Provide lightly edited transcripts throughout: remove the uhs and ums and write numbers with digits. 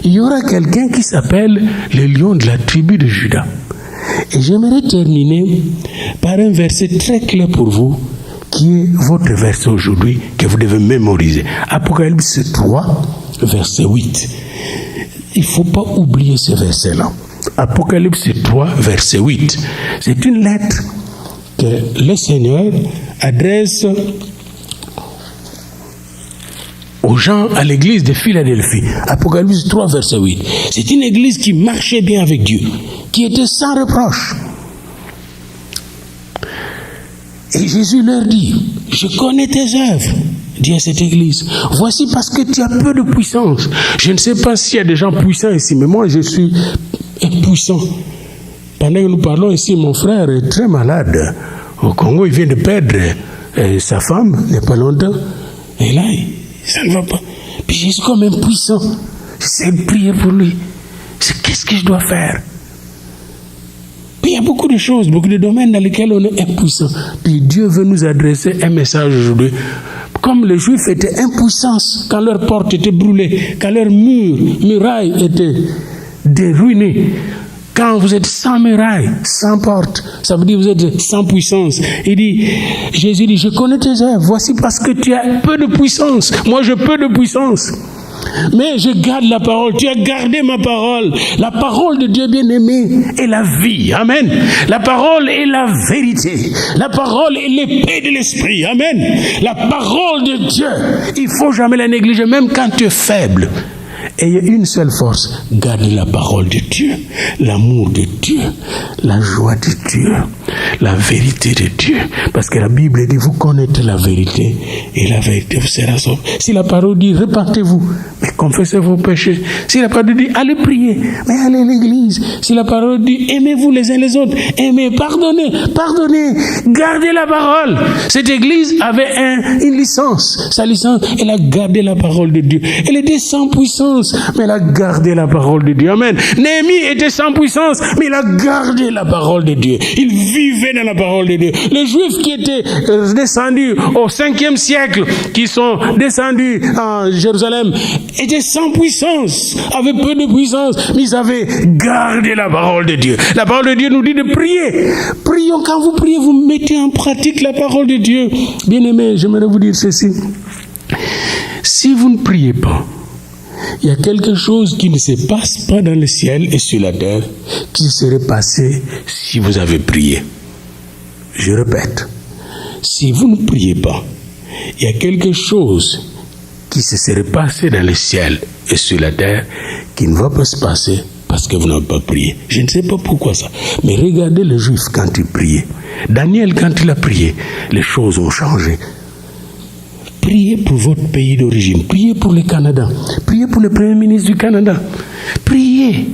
il y aura quelqu'un qui s'appelle le lion de la tribu de Juda. Et j'aimerais terminer par un verset très clair pour vous, qui est votre verset aujourd'hui, que vous devez mémoriser. Apocalypse 3, verset 8. Il ne faut pas oublier ce verset-là. Apocalypse 3, verset 8. C'est une lettre que le Seigneur adresse aux gens à l'église de Philadelphie. Apocalypse 3, verset 8. C'est une église qui marchait bien avec Dieu, qui était sans reproche. Et Jésus leur dit, je connais tes œuvres, dit à cette église. Voici parce que tu as peu de puissance. Je ne sais pas s'il y a des gens puissants ici, mais moi je suis impuissant. Pendant que nous parlons ici, mon frère est très malade. Au Congo, il vient de perdre sa femme, il n'y a pas longtemps. Et là, ça ne va pas. Puis je suis comme impuissant. J'essaie de prier pour lui. Qu'est-ce que je dois faire? Puis il y a beaucoup de choses, beaucoup de domaines dans lesquels on est impuissant. Puis Dieu veut nous adresser un message aujourd'hui. Comme les Juifs étaient impuissants quand leurs portes étaient brûlées, quand leurs murailles étaient déruinées. Quand vous êtes sans muraille, sans porte, ça veut dire que vous êtes sans puissance. Jésus dit, je connais tes œuvres, voici parce que tu as peu de puissance. Moi, j'ai peu de puissance. Mais je garde la parole. Tu as gardé ma parole. La parole de Dieu bien-aimé est la vie. Amen. La parole est la vérité. La parole est l'épée de l'esprit. Amen. La parole de Dieu, il ne faut jamais la négliger, même quand tu es faible. Ayez une seule force, gardez la parole de Dieu, l'amour de Dieu, la joie de Dieu, la vérité de Dieu. Parce que la Bible dit, vous connaissez la vérité et la vérité vous sera sauvée. Si la parole dit, repentez-vous, mais confessez vos péchés. Si la parole dit, allez prier, mais allez à l'église. Si la parole dit, aimez-vous les uns les autres, aimez, pardonnez, gardez la parole. Cette église avait une licence. Sa licence, elle a gardé la parole de Dieu. Elle était sans puissance, mais elle a gardé la parole de Dieu. Amen. Néhémie était sans puissance, mais il a gardé la parole de Dieu. Il vivait dans la parole de Dieu. Les Juifs qui étaient descendus au 5e siècle, qui sont descendus en Jérusalem, étaient sans puissance, avaient peu de puissance, mais ils avaient gardé la parole de Dieu. La parole de Dieu nous dit de prier. Prions, quand vous priez, vous mettez en pratique la parole de Dieu. Bien-aimés, j'aimerais vous dire ceci. Si vous ne priez pas, il y a quelque chose qui ne se passe pas dans le ciel et sur la terre qui serait passé si vous avez prié. Je répète, si vous ne priez pas, il y a quelque chose qui se serait passé dans le ciel et sur la terre qui ne va pas se passer parce que vous n'avez pas prié. Je ne sais pas pourquoi ça, mais regardez le Juif quand il priait. Daniel, quand il a prié, les choses ont changé. Priez pour votre pays d'origine. Priez pour le Canada. Priez pour le Premier ministre du Canada. Priez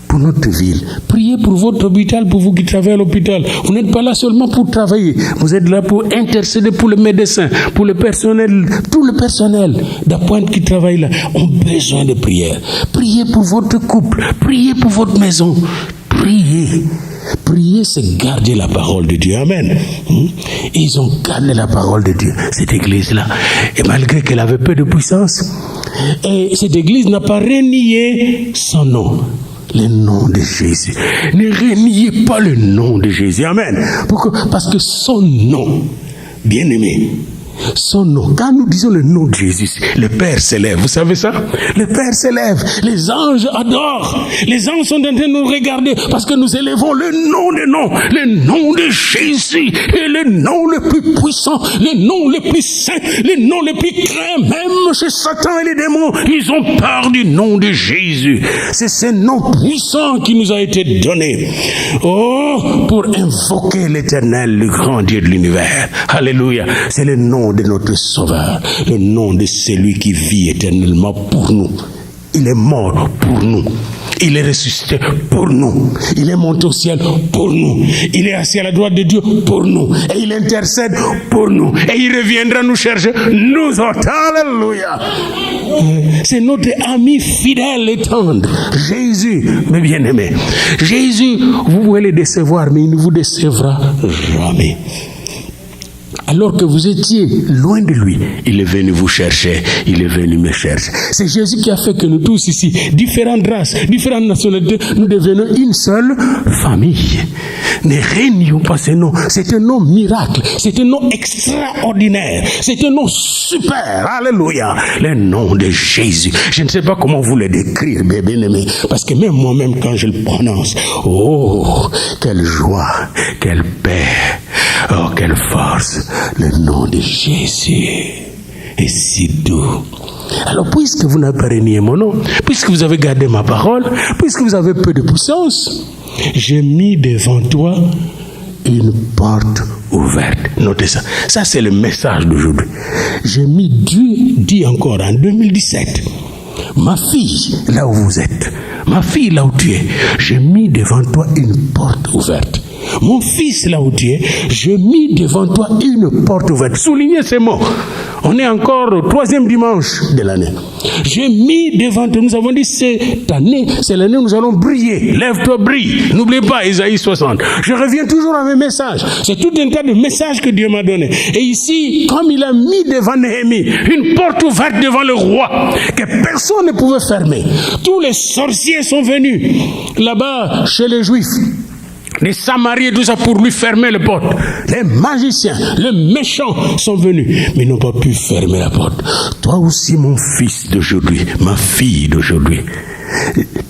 pour notre ville. Priez pour votre hôpital, pour vous qui travaillez à l'hôpital. Vous n'êtes pas là seulement pour travailler. Vous êtes là pour intercéder pour le médecin, pour le personnel. Tout le personnel d'appointe qui travaille là ont besoin de prière. Priez pour votre couple. Priez pour votre maison. Priez. Prier, c'est garder la parole de Dieu. Amen. Et ils ont gardé la parole de Dieu, cette église-là. Et malgré qu'elle avait peu de puissance, et cette église n'a pas renié son nom. Le nom de Jésus. Ne reniez pas le nom de Jésus. Amen. Pourquoi? Parce que son nom, bien-aimé, son nom, quand nous disons le nom de Jésus, le Père s'élève, vous savez ça? Le Père s'élève, les anges adorent, les anges sont en train de nous regarder parce que nous élevons le nom des noms, le nom de Jésus, et le nom le plus puissant, le nom le plus saint, le nom le plus craint, même chez Satan et les démons, ils ont peur du nom de Jésus. C'est ce nom puissant qui nous a été donné, pour invoquer l'Éternel, le grand Dieu de l'univers. Alléluia. C'est le nom de notre Sauveur, le nom de celui qui vit éternellement pour nous. Il est mort pour nous. Il est ressuscité pour nous. Il est monté au ciel pour nous. Il est assis à la droite de Dieu pour nous. Et il intercède pour nous. Et il reviendra nous chercher, nous autres. Alléluia. C'est notre ami fidèle et tendre. Jésus, mes bien-aimés. Jésus, vous pouvez le décevoir, mais il ne vous décevra jamais. Alors que vous étiez loin de lui, il est venu vous chercher, il est venu me chercher. C'est Jésus qui a fait que nous tous ici, différentes races, différentes nationalités, nous devenons une seule famille. Ne régnons pas ce nom. C'est un nom miracle, c'est un nom extraordinaire, c'est un nom super. Alléluia. Le nom de Jésus. Je ne sais pas comment vous le décrire, bien-aimé, parce que même moi-même, quand je le prononce, oh, quelle joie, quelle paix, oh, quelle force. Le nom de Jésus est si doux. Alors, puisque vous n'avez pas renié mon nom, puisque vous avez gardé ma parole, puisque vous avez peu de puissance, j'ai mis devant toi une porte ouverte. Notez ça. Ça, c'est le message d'aujourd'hui. J'ai mis, Dieu dit encore en 2017, ma fille, là où vous êtes, ma fille, là où tu es, j'ai mis devant toi une porte ouverte. Mon fils, là où tu es, j'ai mis devant toi une porte ouverte. Soulignez ces mots. On est encore au 3e dimanche de l'année. J'ai mis devant toi, nous avons dit cette année, c'est l'année où nous allons briller. Lève-toi, brille. N'oubliez pas Isaïe 60. Je reviens toujours à mes messages. C'est tout un tas de messages que Dieu m'a donné. Et ici, comme il a mis devant Néhémie une porte ouverte devant le roi, que personne ne pouvait fermer. Tous les sorciers sont venus là-bas chez les Juifs. Les Samariens, tout ça pour lui fermer la porte. Les magiciens, les méchants sont venus, mais ils n'ont pas pu fermer la porte. Toi aussi, mon fils d'aujourd'hui, ma fille d'aujourd'hui,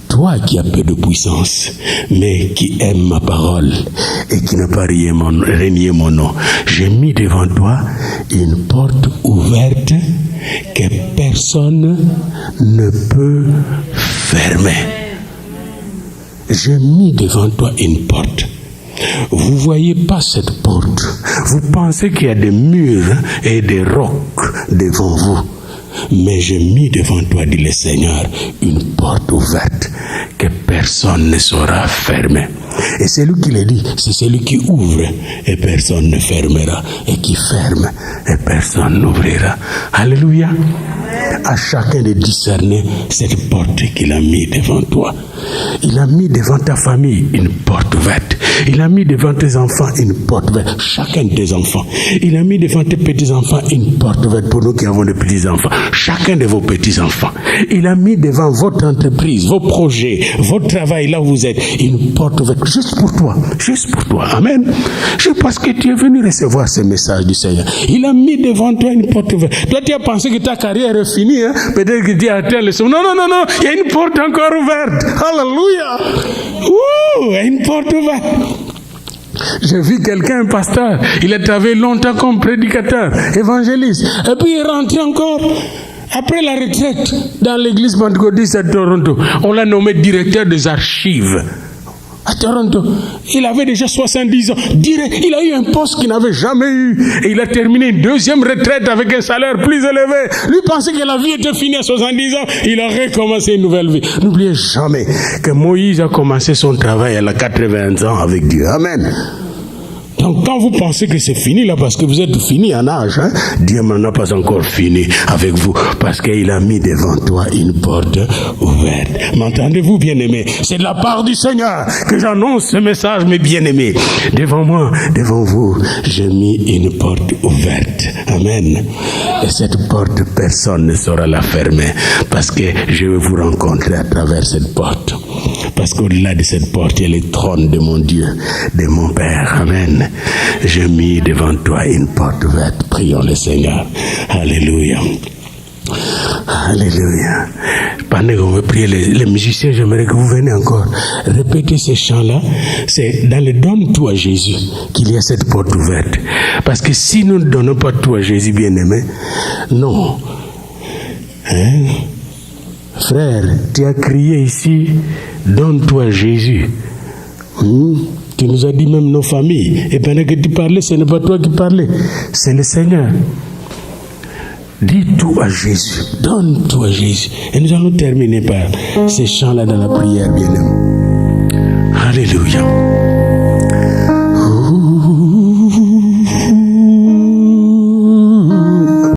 toi qui as peu de puissance, mais qui aime ma parole et qui n'a pas renié mon nom, j'ai mis devant toi une porte ouverte que personne ne peut fermer. J'ai mis devant toi une porte. Vous ne voyez pas cette porte. Vous pensez qu'il y a des murs et des rocs devant vous. Mais j'ai mis devant toi, dit le Seigneur, une porte ouverte que personne ne saura fermer. Et c'est lui qui le dit, c'est celui qui ouvre et personne ne fermera, et qui ferme et personne n'ouvrira. Alléluia. À chacun de discerner cette porte qu'il a mis devant toi. Il a mis devant ta famille une porte ouverte. Il a mis devant tes enfants une porte ouverte. Chacun de tes enfants. Il a mis devant tes petits-enfants une porte ouverte pour nous qui avons des petits-enfants. Chacun de vos petits-enfants. Il a mis devant votre entreprise, vos projets, votre travail, là où vous êtes, une porte ouverte. Juste pour toi. Juste pour toi. Amen. Je pense que tu es venu recevoir ce message du Seigneur. Il a mis devant toi une porte ouverte. Toi, tu as pensé que ta carrière est finie. Hein? Peut-être que tu as atteint le sommet. Non, non, non, non. Il y a une porte encore ouverte. Alléluia. Ouh, il y a une porte ouverte. J'ai vu quelqu'un, un pasteur, il a travaillé longtemps comme prédicateur, évangéliste, et puis il est rentré encore après la retraite dans l'église pentecôtiste à Toronto. On l'a nommé directeur des archives à Toronto. Il avait déjà 70 ans. Il a eu un poste qu'il n'avait jamais eu. Et il a terminé une deuxième retraite avec un salaire plus élevé. Lui pensait que la vie était finie à 70 ans. Il a recommencé une nouvelle vie. N'oubliez jamais que Moïse a commencé son travail à 80 ans avec Dieu. Amen. Donc quand vous pensez que c'est fini là, parce que vous êtes fini en âge, hein, Dieu n'en a pas encore fini avec vous, parce qu'il a mis devant toi une porte ouverte. M'entendez-vous, bien-aimés? C'est de la part du Seigneur que j'annonce ce message, mes bien-aimés. Devant moi, devant vous, j'ai mis une porte ouverte. Amen. Et cette porte, personne ne saura la fermer, parce que je vais vous rencontrer à travers cette porte. Parce qu'au-delà de cette porte, il y a le trône de mon Dieu, de mon Père. Amen. J'ai mis devant toi une porte ouverte. Prions le Seigneur. Alléluia. Alléluia. Pendant qu'on veut prier, les musiciens, j'aimerais que vous venez encore répéter ces chants-là. C'est dans le donne-toi à Jésus qu'il y a cette porte ouverte. Parce que si nous ne donnons pas tout à Jésus, bien-aimé, non. Hein? Frère, tu as crié ici, donne-toi à Jésus. Tu nous as dit même nos familles. Et pendant que tu parlais, ce n'est pas toi qui parlais, c'est le Seigneur. Dis tout à Jésus, donne tout à Jésus. Et nous allons terminer par ces chants-là dans la prière, bien-aimé. Alléluia.